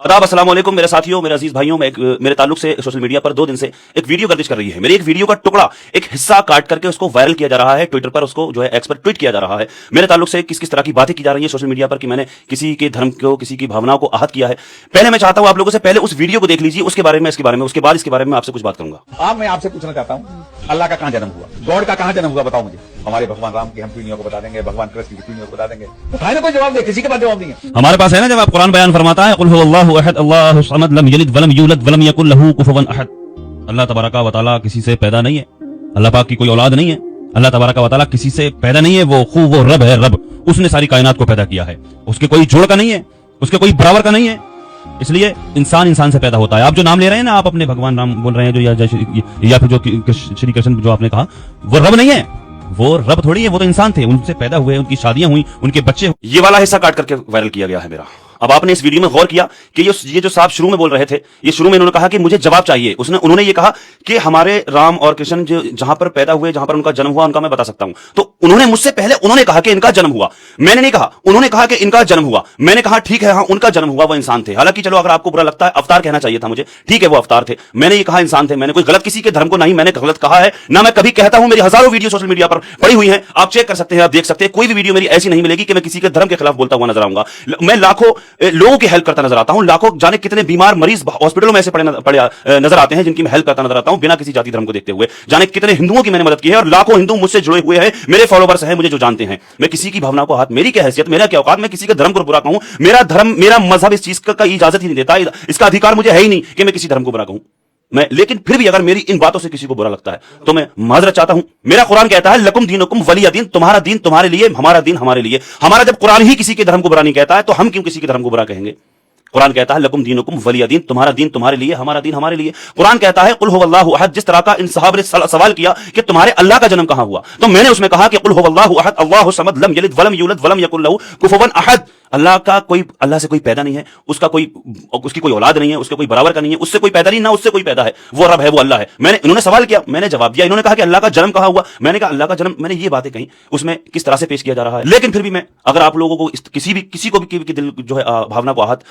आदाब अस्सलाम वालेकुम मेरे साथियों, मेरे अजीज भाइयों। मेरे ताल्लुक से सोशल मीडिया पर 2 दिन से एक वीडियो गर्दिश कर रही है। मेरी एक वीडियो का टुकड़ा, एक हिस्सा काट करके उसको वायरल किया जा रहा है ट्विटर पर, उसको जो है एक्स पर ट्वीट किया जा रहा है। मेरे ताल्लुक से किस किस तरह की बातें की जा रही है सोशल मीडिया पर कि मैंने किसी के धर्म को, किसी की भावनाओं को आहत किया है। पहले मैं चाहता हूं आप लोगों से पहले उस वीडियो को देख लीजिए, उसके बारे में, इसके बारे में, उसके बाद इसके बारे में आपसे कुछ बात करूंगा। मैं आपसे पूछना चाहता हूँ, अल्लाह का कहाँ जन्म हुआ, गॉड का कहाँ जन्म हुआ, बताओ मुझे। हमारे भगवान राम की हम पीढ़ियों को बता देंगे, भगवान कृष्ण की पीढ़ियों को बता देंगे, तो भाई ने कोई जवाब दे, किसी के पास जवाब नहीं है। हमारे पास है ना, जब आप कुरान बयान फरमाता है, कुल हुवल्लाहु अहद अल्लाहु समद लम यलिद वलम यूलद वलम यकुल लहू कुफुवन अहद। अल्लाह तबारक व तआला किसी से पैदा नहीं है, अल्लाह पाक की कोई औलाद नहीं है, अल्लाह तबारक व तआला किसी से पैदा नहीं है। वो रब है, रब, उसने सारी कायनात को पैदा किया है, उसके कोई जोड़ का नहीं है, उसके कोई बराबर का नहीं है। इसलिए इंसान इंसान से पैदा होता है। आप जो नाम ले रहे हैं ना, आप अपने भगवान राम बोल रहे हैं जो, या फिर जो श्री कृष्ण जो आपने कहा, वो रब नहीं है, वो रब थोड़ी है, वो तो इंसान थे, उनसे पैदा हुए, उनकी शादियां हुई, उनके बच्चे। ये वाला हिस्सा काट करके वायरल किया गया है मेरा। अब आपने इस वीडियो में गौर किया कि ये जो साहब शुरू में बोल रहे थे, ये शुरू में इन्होंने कहा कि मुझे जवाब चाहिए। उन्होंने ये कहा कि हमारे राम और कृष्ण जो जहां पर पैदा हुए, जहां पर उनका जन्म हुआ, उनका मैं बता सकता हूं। तो उन्होंने मुझसे पहले उन्होंने कहा कि इनका जन्म हुआ, मैंने नहीं कहा। उन्होंने कहा कि इनका जन्म हुआ, मैंने कहा ठीक है, हाँ उनका जन्म हुआ, वो इंसान थे। हालांकि चलो, अगर आपको बुरा लगता है, अवतार कहना चाहिए था मुझे, ठीक है वो अवतार थे, मैंने ये कहा इंसान थे। मैंने कोई गलत किसी के धर्म को नहीं मैंने गलत कहा है, ना मैं कभी कहता हूं। मेरी हजारों वीडियो सोशल मीडिया पर पड़ी हुई हैं, आप चेक कर सकते हैं, आप देख सकते हैं। कोई भी वीडियो मेरी ऐसी नहीं मिलेगी कि मैं किसी के धर्म के खिलाफ बोलता हुआ नजर आऊंगा। मैं लाखों लोगों की हेल्प करता नजर आता हूं, लाखों जाने कितने बीमार मरीज हॉस्पिटलों में ऐसे पड़े नजर आते हैं जिनकी मैं हेल्प करता नजर आता हूं बिना किसी जाति धर्म को देखते हुए। जाने कितने हिंदुओं की मैंने मदद की है, और लाखों हिंदू मुझसे जुड़े हुए हैं, मेरे फॉलोवर्स हैं, मुझे जो जानते हैं। मैं किसी की भावना को हाथ, मेरी क्या हैसियत, मेरा क्या औकात, मैं किसी के धर्म को बुरा कहूं। मेरा धर्म, मेरा मजहब इस चीज का इजाजत ही नहीं देता, इसका अधिकार मुझे है ही नहीं कि मैं किसी धर्म को बुरा कहूं। लेकिन फिर भी अगर मेरी इन बातों से किसी को बुरा लगता है तो मैं माजरत चाहता हूं। मेरा कुरान कहता है लकुम दीनुकुम वलिया दीन, तुम्हारा दीन तुम्हारे लिए, हमारा दीन हमारे लिए। हमारा जब कुरान ही किसी के धर्म को बुरा नहीं कहता है तो हम क्यों किसी के धर्म को बुरा कहेंगे। कुरान कहता है लकुम दीनुकुम वलिया दीन, तुम्हारा दीन तुम्हारे लिए, हमारा दीन हमारे लिए। कुरान कहता है कुल हुवल्लाहु अहद। जिस तरह का इन सहाबा ने सवाल किया कि तुम्हारे अल्लाह का जन्म कहां हुआ, तो मैंने उसमें कहा कि कुल हुवल्लाहु अहद अल्लाहु समद लम यलिद वलम यूलद वलम यकुल लहू कुफुवन अहद। अल्लाह से कोई पैदा नहीं है, उसकी कोई औलाद नहीं है, उसके कोई बराबर का नहीं है, उससे कोई पैदा नहीं, ना उससे कोई पैदा है, वो रब है, वो अल्लाह है। इन्होंने सवाल किया, मैंने जवाब दिया। इन्होंने कहा कि अल्लाह का जन्म कहां हुआ, मैंने कहा अल्लाह का जन्म, मैंने ये बातें कही, उसमें किस तरह से पेश किया जा रहा है। लेकिन फिर भी मैं, अगर आप लोगों को किसी को भी दिल जो है भावना को आहत,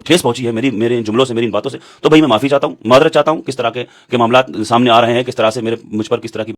ठेस पहुंची है मेरे इन जुमलों से, मेरी इन बातों से, तो भाई मैं माफी चाहता हूं, मादरत चाहता हूं। किस तरह के मामला सामने आ रहे हैं, किस तरह से मुझ पर किस तरह की